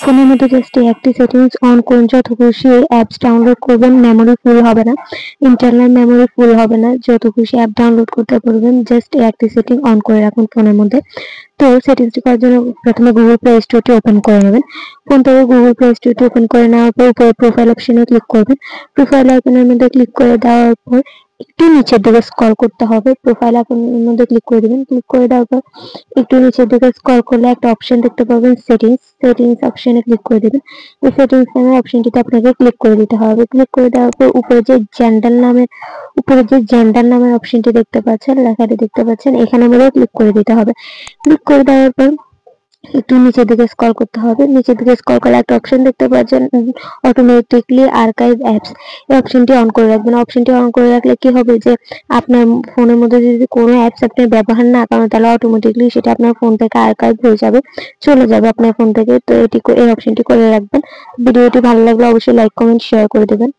ফোনের মধ্যে জাস্ট এই একটি সেটিংস অন করুন, যত খুশি অ্যাপস ডাউনলোড করবেন মেমোরি ফুল হবে না, ইন্টারনাল মেমোরি ফুল হবে না, যত খুশি অ্যাপ ডাউনলোড করতে পারবেন। জাস্ট এই একটি সেটিং অন করে রাখুন ফোনের মধ্যে। তো সেটিংসটি করার জন্য প্রথমে গুগল প্লে স্টোরটি ওপেন করে নেবেন। ফোন থেকে গুগল প্লে স্টোরটি ওপেন করে নেওয়ার পর উপরে প্রোফাইল অপশনে ক্লিক করবেন। প্রোফাইল আইকনের মধ্যে ক্লিক করে দেওয়ার পর একটু নিচের দিকে স্ক্রল করতে হবে। প্রোফাইল আইকনের মধ্যে ক্লিক করে দিবেন। ক্লিক করে দেওয়ার পর একটু নিচের দিকে স্ক্রল করলে একটা অপশন দেখতে পাবেন সেটিংস। সেটিংস অপশনে ক্লিক করে দিবেন। এই সেটিংস নামের অপশনটিতে আপনাকে ক্লিক করে দিতে হবে। ক্লিক করে দেওয়ার পর উপরে যে জেন্ডার নামের অপশনটি দেখতে পাচ্ছেন, লেখাটি দেখতে পাচ্ছেন, এখানে মধ্যে ক্লিক করে দিতে হবে। ক্লিক করে দেওয়ার পর একটু নিচের দিকে স্ক্রল করতে হবে। নিচের দিকে স্ক্রল করলে একটা অপশন দেখতে পাচ্ছেন অটোমেটিকলি আর্কাইভ অ্যাপস। এই অপশনটি অন করে রাখবেন। অপশনটি অন করে রাখলে কি হবে যে আপনার ফোনের মধ্যে যদি কোনো অ্যাপস আপনি ব্যবহার না করেন তাহলে অটোমেটিকলি সেটা আপনার ফোন থেকে আর্কাইভ হয়ে যাবে, চলে যাবে আপনার ফোন থেকে। তো এই অপশনটি করে রাখবেন। ভিডিওটি ভালো লাগলে অবশ্যই লাইক, কমেন্ট, শেয়ার করে দেবেন।